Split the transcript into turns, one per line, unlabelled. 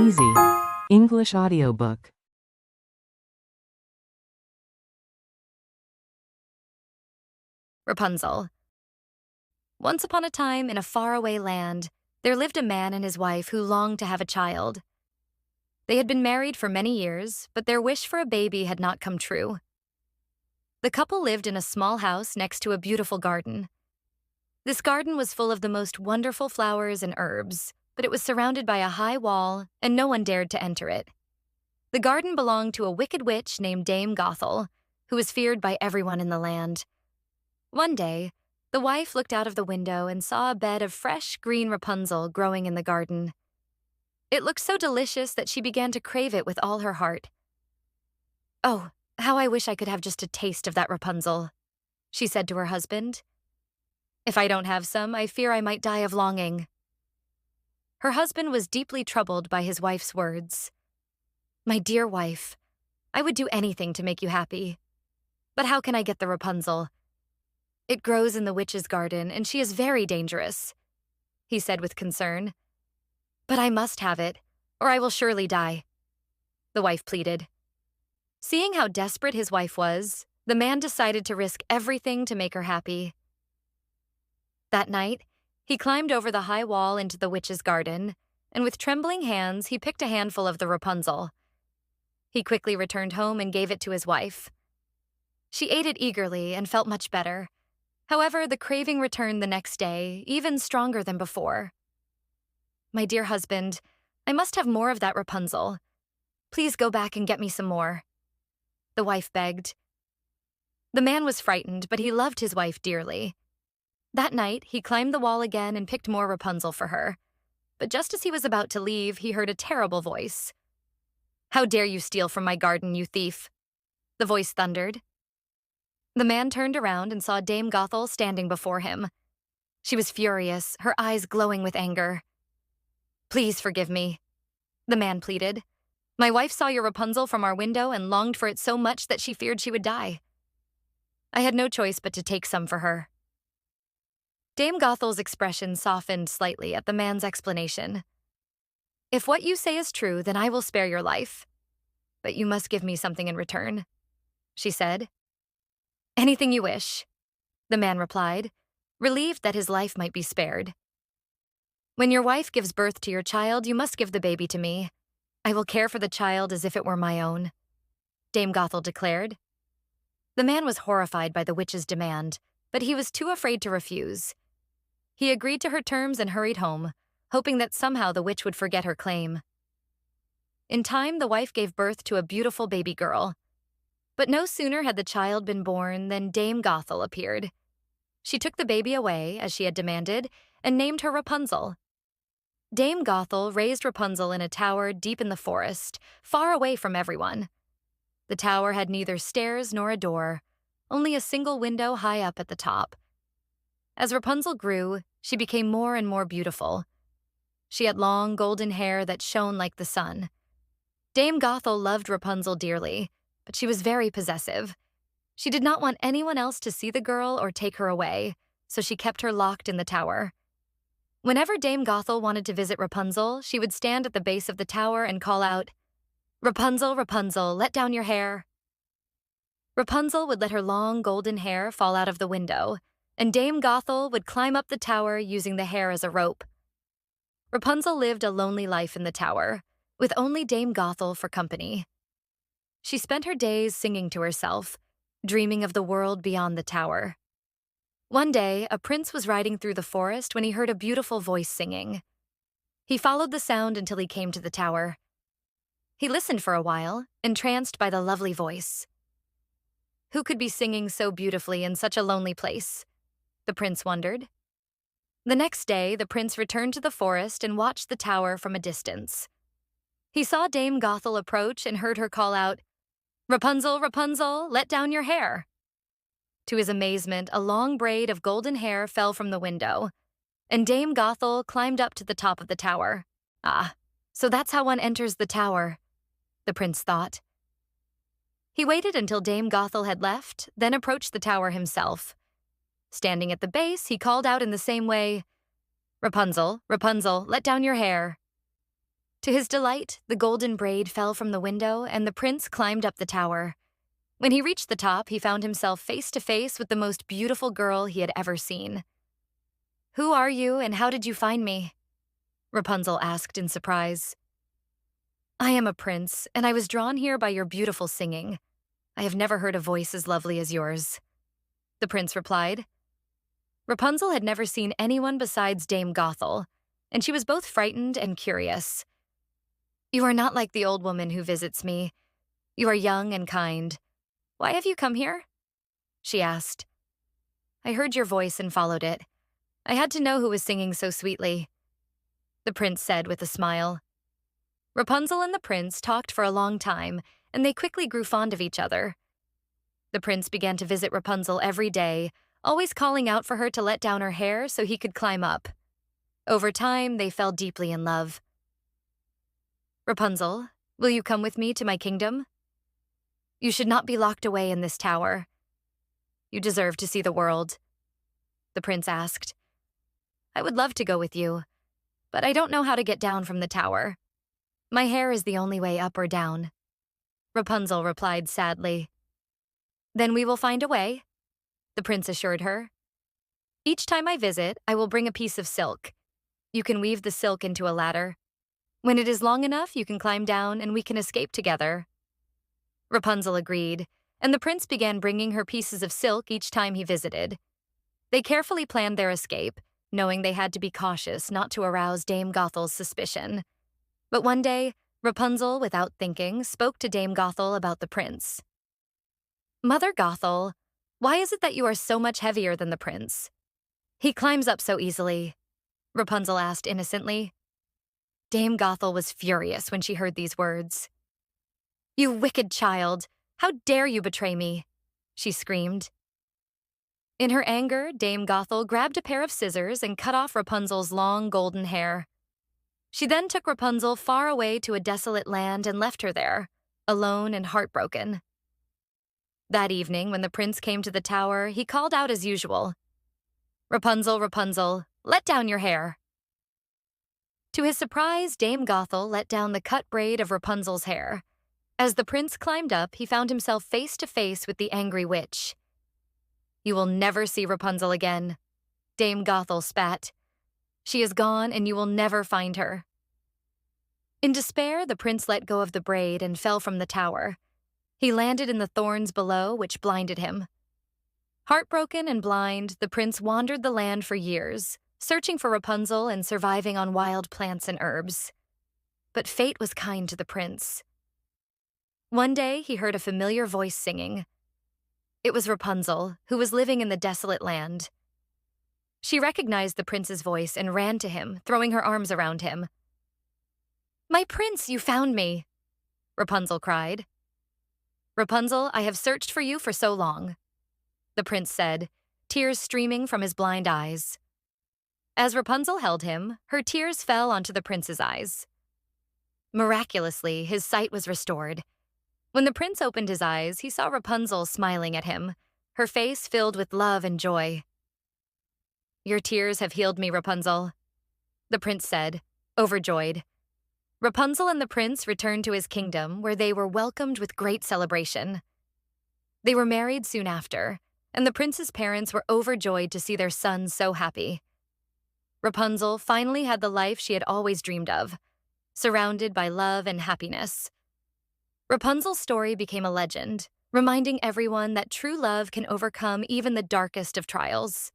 Easy English audiobook.
Rapunzel. Once upon a time in a faraway land, there lived a man and his wife who longed to have a child. They had been married for many years, but their wish for a baby had not come true. The couple lived in a small house next to a beautiful garden. This garden was full of the most wonderful flowers and herbs, but it was surrounded by a high wall, and no one dared to enter it. The garden belonged to a wicked witch named Dame Gothel, who was feared by everyone in the land. One day, the wife looked out of the window and saw a bed of fresh green Rapunzel growing in the garden. It looked so delicious that she began to crave it with all her heart. "Oh, how I wish I could have just a taste of that Rapunzel," she said to her husband. "If I don't have some, I fear I might die of longing." Her husband was deeply troubled by his wife's words. "My dear wife, I would do anything to make you happy. But how can I get the Rapunzel? It grows in the witch's garden, and she is very dangerous," he said with concern. "But I must have it, or I will surely die," the wife pleaded. Seeing how desperate his wife was, the man decided to risk everything to make her happy. That night, he climbed over the high wall into the witch's garden, and with trembling hands, he picked a handful of the Rapunzel. He quickly returned home and gave it to his wife. She ate it eagerly and felt much better. However, the craving returned the next day, even stronger than before. "My dear husband, I must have more of that Rapunzel. Please go back and get me some more," the wife begged. The man was frightened, but he loved his wife dearly. That night, he climbed the wall again and picked more Rapunzel for her. But just as he was about to leave, he heard a terrible voice. "How dare you steal from my garden, you thief?" the voice thundered. The man turned around and saw Dame Gothel standing before him. She was furious, her eyes glowing with anger. "Please forgive me," the man pleaded. "My wife saw your Rapunzel from our window and longed for it so much that she feared she would die. I had no choice but to take some for her." Dame Gothel's expression softened slightly at the man's explanation. "If what you say is true, then I will spare your life. But you must give me something in return," she said. "Anything you wish," the man replied, relieved that his life might be spared. "When your wife gives birth to your child, you must give the baby to me. I will care for the child as if it were my own," Dame Gothel declared. The man was horrified by the witch's demand, but he was too afraid to refuse. He agreed to her terms and hurried home, hoping that somehow the witch would forget her claim. In time, the wife gave birth to a beautiful baby girl. But no sooner had the child been born than Dame Gothel appeared. She took the baby away, as she had demanded, and named her Rapunzel. Dame Gothel raised Rapunzel in a tower deep in the forest, far away from everyone. The tower had neither stairs nor a door, only a single window high up at the top. As Rapunzel grew, she became more and more beautiful. She had long golden hair that shone like the sun. Dame Gothel loved Rapunzel dearly, but she was very possessive. She did not want anyone else to see the girl or take her away, so she kept her locked in the tower. Whenever Dame Gothel wanted to visit Rapunzel, she would stand at the base of the tower and call out, "Rapunzel, Rapunzel, let down your hair." Rapunzel would let her long golden hair fall out of the window, and Dame Gothel would climb up the tower using the hair as a rope. Rapunzel lived a lonely life in the tower, with only Dame Gothel for company. She spent her days singing to herself, dreaming of the world beyond the tower. One day, a prince was riding through the forest when he heard a beautiful voice singing. He followed the sound until he came to the tower. He listened for a while, entranced by the lovely voice. Who could be singing so beautifully in such a lonely place? The prince wondered. The next day, the prince returned to the forest and watched the tower from a distance. He saw Dame Gothel approach and heard her call out, "Rapunzel, Rapunzel, let down your hair." To his amazement, a long braid of golden hair fell from the window, and Dame Gothel climbed up to the top of the tower. "Ah, so that's how one enters the tower," the prince thought. He waited until Dame Gothel had left, then approached the tower himself. Standing at the base, he called out in the same way, "Rapunzel, Rapunzel, let down your hair." To his delight, the golden braid fell from the window and the prince climbed up the tower. When he reached the top, he found himself face to face with the most beautiful girl he had ever seen. "Who are you and how did you find me?" Rapunzel asked in surprise. "I am a prince, and I was drawn here by your beautiful singing. I have never heard a voice as lovely as yours," the prince replied. Rapunzel had never seen anyone besides Dame Gothel, and she was both frightened and curious. "You are not like the old woman who visits me. You are young and kind. Why have you come here?" she asked. "I heard your voice and followed it. I had to know who was singing so sweetly," the prince said with a smile. Rapunzel and the prince talked for a long time, and they quickly grew fond of each other. The prince began to visit Rapunzel every day, always calling out for her to let down her hair so he could climb up. Over time, they fell deeply in love. "Rapunzel, will you come with me to my kingdom? You should not be locked away in this tower. You deserve to see the world," the prince asked. "I would love to go with you, but I don't know how to get down from the tower. My hair is the only way up or down," Rapunzel replied sadly. "Then we will find a way," the prince assured her. "Each time I visit, I will bring a piece of silk. You can weave the silk into a ladder. When it is long enough, you can climb down and we can escape together." Rapunzel agreed, and the prince began bringing her pieces of silk each time he visited. They carefully planned their escape, knowing they had to be cautious not to arouse Dame Gothel's suspicion. But one day, Rapunzel, without thinking, spoke to Dame Gothel about the prince. "Mother Gothel, why is it that you are so much heavier than the prince? He climbs up so easily," Rapunzel asked innocently. Dame Gothel was furious when she heard these words. "You wicked child! How dare you betray me?" she screamed. In her anger, Dame Gothel grabbed a pair of scissors and cut off Rapunzel's long golden hair. She then took Rapunzel far away to a desolate land and left her there, alone and heartbroken. That evening, when the prince came to the tower, he called out as usual, "Rapunzel, Rapunzel, let down your hair." To his surprise, Dame Gothel let down the cut braid of Rapunzel's hair. As the prince climbed up, he found himself face to face with the angry witch. "You will never see Rapunzel again," Dame Gothel spat. "She is gone and you will never find her." In despair, the prince let go of the braid and fell from the tower. He landed in the thorns below, which blinded him. Heartbroken and blind, the prince wandered the land for years, searching for Rapunzel and surviving on wild plants and herbs. But fate was kind to the prince. One day, he heard a familiar voice singing. It was Rapunzel, who was living in the desolate land. She recognized the prince's voice and ran to him, throwing her arms around him. "My prince, you found me," Rapunzel cried. "Rapunzel, I have searched for you for so long," the prince said, tears streaming from his blind eyes. As Rapunzel held him, her tears fell onto the prince's eyes. Miraculously, his sight was restored. When the prince opened his eyes, he saw Rapunzel smiling at him, her face filled with love and joy. "Your tears have healed me, Rapunzel," the prince said, overjoyed. Rapunzel and the prince returned to his kingdom, where they were welcomed with great celebration. They were married soon after, and the prince's parents were overjoyed to see their son so happy. Rapunzel finally had the life she had always dreamed of, surrounded by love and happiness. Rapunzel's story became a legend, reminding everyone that true love can overcome even the darkest of trials.